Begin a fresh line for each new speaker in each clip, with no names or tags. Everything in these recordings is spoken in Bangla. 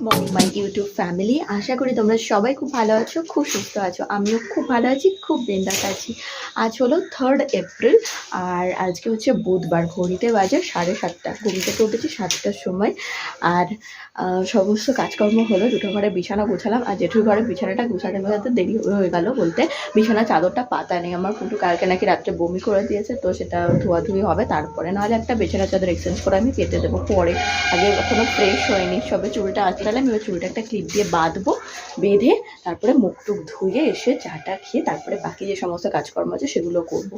Morning my YouTube family. আশা করি তোমরা সবাই খুব ভালো আছো, খুব সুস্থ আছো। আমিও খুব ভালো আছি, খুব বিন্দাস আছি। আজ হলো 3rd এপ্রিল আর আজকে হচ্ছে বুধবার। ঘড়িতে বাজে 7:30। ঘুম থেকে উঠেছি 7টার সময়। আর সমস্ত কাজকর্ম হলো, দুটো ঘরে বিছানা গোছালাম। আর জেঠুর ঘরে বিছানাটা গোছাতে গোছাতে দেরি হয়ে গেল, বলতে বিছানা চাদরটা পাতা নেই আমার। পুটু কালকে নাকি রাত্রে বমি করে দিয়েছে, তো সেটা ধোয়াধুয়ি হবে তারপরে, নাহলে একটা বিছানা চাদর এক্সচেঞ্জ করে আমি পেতে দেবো পরে। আগে এখনো ফ্রেশ হয়নি, সবে চুলটা আঁচড়ালাম। এবার চুলটা একটা ক্লিপ দিয়ে বাঁধবো, বেঁধে তারপরে মুখ টুক ধুয়ে এসে চাটা খেয়ে তারপরে বাকি যে সমস্ত কাজকর্ম আছে সেগুলো করব।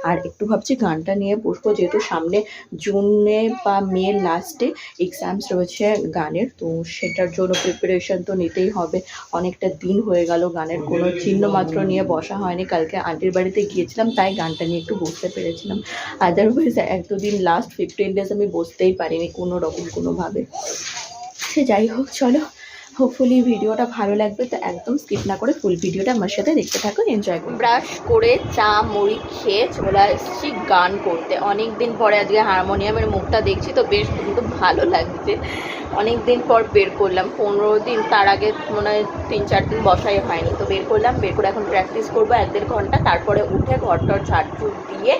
আর একটু ভাবছি গানটা নিয়ে বসবো, যেহেতু সামনে জুনে বা মের লাস্টে এক্সামস রয়েছে গানের, তো সেটার জন্য প্রিপারেশন তো নিতেই হবে। অনেকটা দিন হয়ে গেল গানের কোনো চিহ্ন মাত্র নিয়ে বসা হয়নি। কালকে আন্টির বাড়িতে গিয়েছিলাম, তাই গানটা নিয়ে একটু বসতে পেরেছিলাম। আদারওয়াইজ এক দুদিন লাস্ট 15 ডেজ আমি বসতেই পারিনি কোনো রকম কোনোভাবে। সে যাই হোক, চলো হোপফুলি ভিডিওটা ভালো লাগবে, তো একদম স্কিপ না করে ফুল ভিডিওটা আমার সাথে দেখতে থাকো, এনজয় করো। ব্রাশ করে চা মুড়ি খেয়ে চলে এসেছি গান করতে। অনেক দিন পরে আজকে হারমোনিয়ামের মুখটা দেখছি, তো বেশ কিন্তু ভালো লাগছে। অনেক দিন পর বের করলাম, 15 দিন, তার আগে মনে হয় 3-4 দিন বসাই হয়নি, তো বের করলাম। বের করে এখন প্র্যাকটিস করবো 1-1.5 ঘন্টা, তারপরে উঠে ঘরটার ঝাড়ঝুড় দিয়ে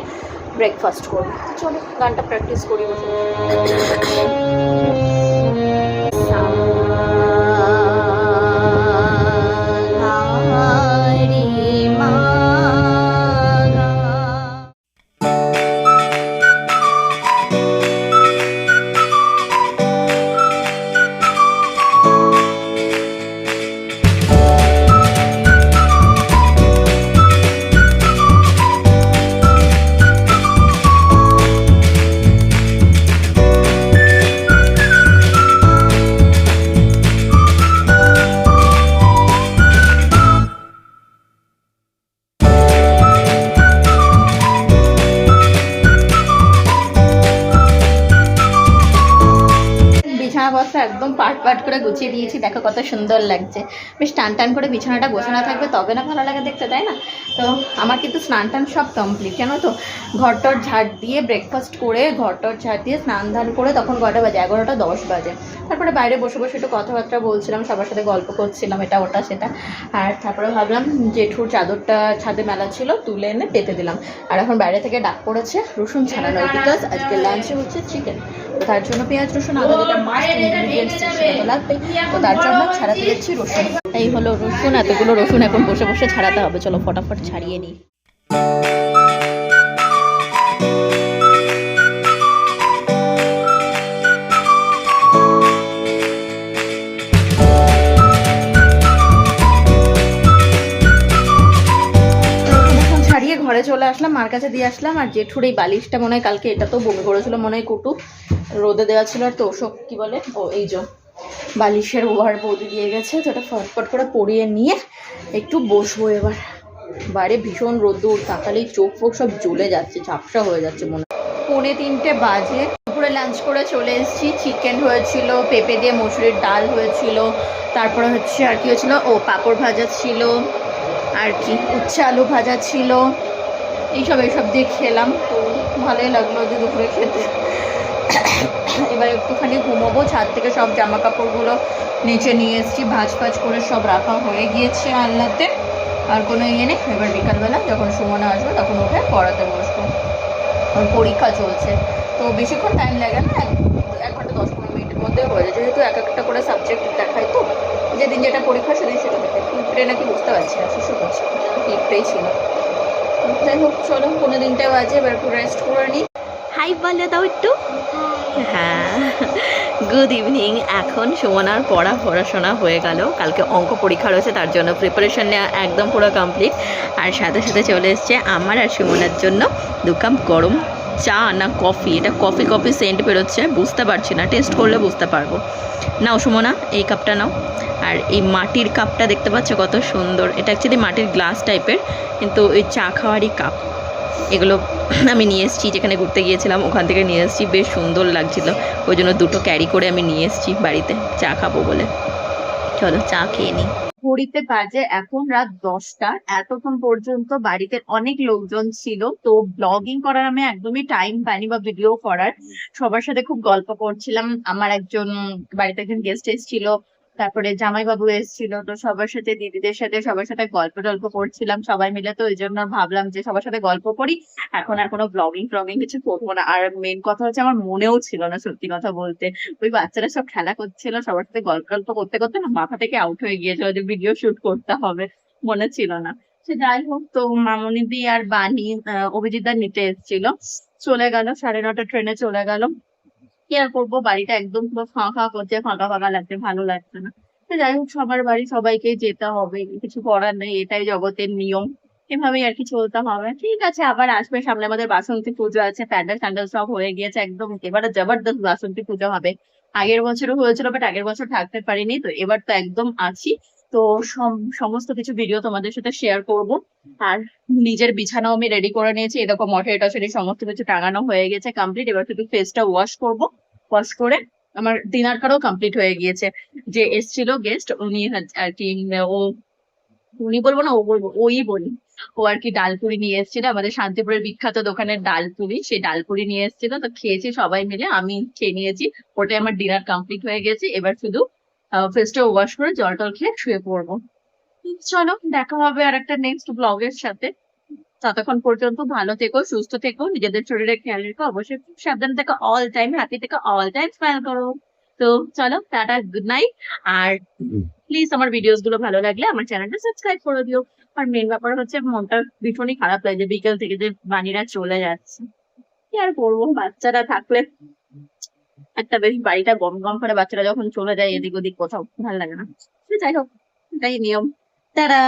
ব্রেকফাস্ট করবো। চলো গানটা প্র্যাকটিস করি। বিছানাপত্র একদম পাট করে গুছিয়ে দিয়েছি, দেখো কত সুন্দর লাগছে। বেশ টান টান করে বিছানাটা গোছানো থাকবে, তবে না ভালো লাগে দেখতে, তাই না? তো আমার কিন্তু স্নান টান সব কমপ্লিট, জানো তো। ঘরটর ঝাড় দিয়ে ব্রেকফাস্ট করে, ঘরটর ঝাড় দিয়ে স্নান ধান করে তখন কটা বাজে, 11টা 10 বাজে। তারপরে বাইরে বসে বসে একটু কথাবার্তা বলছিলাম, সবার সাথে গল্প করছিলাম, এটা ওটা সেটা। আর তারপরে ভাবলাম জেঠুর চাদরটা ছাদে মেলা ছিল, তুলে এনে পেতে দিলাম। আর এখন বাইরে থেকে ডাক পড়েছে রসুন ছাড়ানো, বিকজ আজকে লাঞ্চে হচ্ছে চিকেন, তো তার জন্য পেঁয়াজ রসুন আদা যেটা মাস্ট ইনগ্রিডিয়েন্টস সেটা লাগবে, তো তার জন্য ছাড়াতে যাচ্ছি রসুন। এই হলো রসুন, এতগুলো রসুন এখন বসে বসে ছাড়াতে হবে। চলো ফটাফট ছাড়িয়ে নিই। ঘরে চলে আসলাম, মার কাছে দিয়ে আসলাম। আর জেঠুর এই বালিশটা মনে হয় কালকে এটা তো বমি করেছিল মনে হয়, কুটু রোদে দেওয়া ছিল। আর তো ওসব কি বলে, ও এই যে বালিশের ওভার বৌদি দিয়ে গেছে, তো এটা ফটফট করে পরিয়ে নিয়ে একটু বসবো এবার। বাইরে ভীষণ রোদ্দুর, তাকালেই চোখ ফোক সব জ্বলে যাচ্ছে, ঝাপসা হয়ে যাচ্ছে মনে হয়। 2:45 বাজে, দুপুরে লাঞ্চ করে চলে এসেছি। চিকেন হয়েছিল, পেঁপে দিয়ে মসুরির ডাল হয়েছিল, তারপরে হচ্ছে আর কি হয়েছিল, ও পাঁপড় ভাজা ছিল, আর কি উচ্ছে আলু ভাজা ছিল, এইসব দিয়ে খেলাম। তো ভালোই লাগলো যে দুপুরে খেতে। এবার একটুখানি ঘুমোবো, ছাদ থেকে সব জামা কাপড়গুলো নিচে নিয়ে এসেছি, ভাজ করে সব রাখা হয়ে গিয়েছে আলনাতে, আর কোনো ইয়ে নেই। এবার বিকালবেলা যখন সুমনা আসবে তখন উঠে পড়াতে বসবো, পরীক্ষা চলছে, তো বেশিক্ষণ টাইম লাগে না, 1 ঘন্টা 10-15 মিনিটের মধ্যে হয়ে যায়, যেহেতু একটা করে সাবজেক্ট দেখায়, তো যেদিন যেটা পরীক্ষা সেদিন সেটা দেখায়। ফিফটে নাকি বুঝতে পারছি না, শিশু করছি, ফিফটেই ছিল। যাই হোক, চলো 3:15 বাজে, এবার একটু রেস্ট করে নিই। হাই বলে দাও একটু। হ্যাঁ, গুড ইভিনিং। এখন সুমনার পড়াশোনা হয়ে গেল, কালকে অঙ্ক পরীক্ষা রয়েছে, তার জন্য প্রিপারেশন নেওয়া একদম পুরো কমপ্লিট। আর সাথে সাথে চলে এসছে আমার আর সুমনার জন্য 2 কাপ গরম চা না কফি, এটা কফি সেন্ট বেরোচ্ছে, বুঝতে পারছি না, টেস্ট করলে বুঝতে পারবো। নাও সুমনা, এই কাপটা নাও। আর এই মাটির কাপটা দেখতে পাচ্ছ কত সুন্দর, এটা অ্যাকচুয়ালি মাটির গ্লাস টাইপের, কিন্তু ওই চা খাওয়ারই কাপ। এগুলো আমি নিয়ে এসেছি, যেখানে ঘুরতে গিয়েছিলাম ওখান থেকে নিয়ে এসেছি, বেশ সুন্দর লাগছিল, ওই জন্য 2টো ক্যারি করে আমি নিয়ে এসেছি বাড়িতে চা খাবো বলে। চলো চা খেয়ে নিই। ঘড়িতে বাজে এখন রাত 10টা। এতক্ষণ পর্যন্ত বাড়িতে অনেক লোকজন ছিল, তো ব্লগিং করার আমি একদমই টাইম পাইনি বা ভিডিও করার। সবার সাথে খুব গল্প করছিলাম। আমার একজন বাড়িতে একজন গেস্ট এসেছিল, তারপরে জামাইবাবু এসেছিল, তো সবার সাথে দিদিদের সাথে সবার সাথে গল্প টল্প করছিলাম সবাই মিলে, তো ওই জন্য ভাবলাম যে সবার সাথে গল্প করি। এখন আর কোনো ব্লগিং ট্লগিং কিছু করবো না। আর মেন কথা হচ্ছে আমার মনেও ছিল না সত্যি কথা বলতে, ওই বাচ্চারা সব খেলা করছিল, সবার সাথে গল্প টল্প করতে করতে না মাথা থেকে আউট হয়ে গিয়েছিল যে ভিডিও শুট করতে হবে, মনে ছিল না। সে যাই হোক, তো মামনি দি আর বানি অভিজিৎ দা নিতে এসেছিল, চলে গেল 9:30 ট্রেনে চলে গেল। কি আর করবো, বাড়িটা একদম পুরো ফাঁকা করছে, ফাঁকা ফাঁকা লাগছে, ভালো লাগছে না। তো যাই হোক, সবার বাড়ি সবাইকে যেতে হবে, কিছু করার নেই, এটাই জগতের নিয়ম। এভাবেই আর কি চলতে হবে। ঠিক আছে, আবার আসবে সামনে, আমাদের বাসন্তী পুজো আছে, প্যান্ডেল ট্যান্ডেল সব হয়ে গিয়েছে একদম, এবারে জবরদস্ত বাসন্তী পুজো হবে। আগের বছরও হয়েছিল, বাট আগের বছর থাকতে পারিনি, তো এবার তো একদম আছি। তো সমস্ত কিছু ভিডিও তোমাদের সাথে শেয়ার করব। আর নিজের বিছানাও আমি রেডি করে নিয়েছি, এরকম মশারি টশারি সমস্ত কিছু টাঙানো হয়ে গেছে কমপ্লিট। এবার শুধু ফেসটা ওয়াশ করব, ওয়াশ করে আমার ডিনার করাও কমপ্লিট হয়ে গিয়েছে। যে এসছিল গেস্ট, উনি আর কি, ও, উনি বলবো না ও বলবো, ওই বলি, ও আর কি ডালপুরি নিয়ে এসেছিল, আমাদের শান্তিপুরের বিখ্যাত দোকানের ডালপুরি, সেই ডালপুরি নিয়ে এসেছিল, তো খেয়েছি সবাই মিলে, আমি খেয়ে নিয়েছি। ওটাই আমার ডিনার কমপ্লিট হয়ে গেছে। এবার শুধু ফেসটা ওয়াশ করে জল টল খেয়ে শুয়ে পড়বো। চলো, দেখা হবে আর একটা নেক্সট ব্লগের সাথে। ততক্ষণ পর্যন্ত ভালো থেকো, সুস্থ থেকো, নিজেদের শরীরের খেয়াল রেখো, অবশ্যই খুব সাবধানে থেকো, অল টাইম হ্যাপি থেকো, অল টাইম স্মাইল করো। তো চলো, টাটা, গুড নাইট। আর প্লিজ আমার ভিডিওস গুলো ভালো লাগলে আমার চ্যানেলটা সাবস্ক্রাইব করে দিও। আর মেন ব্যাপার হচ্ছে মনটা ভীষণই খারাপ লাগে বিকেল থেকে যে বানিরা চলে যাচ্ছে। কি আর করবো, বাচ্চারা থাকলে একটা বেশ বাড়িটা গম গম করে, বাচ্চারা যখন চলে যায় এদিক ওদিক কোথাও ভালো লাগে না। তো যাই হোক, এটাই নিয়ম। তারা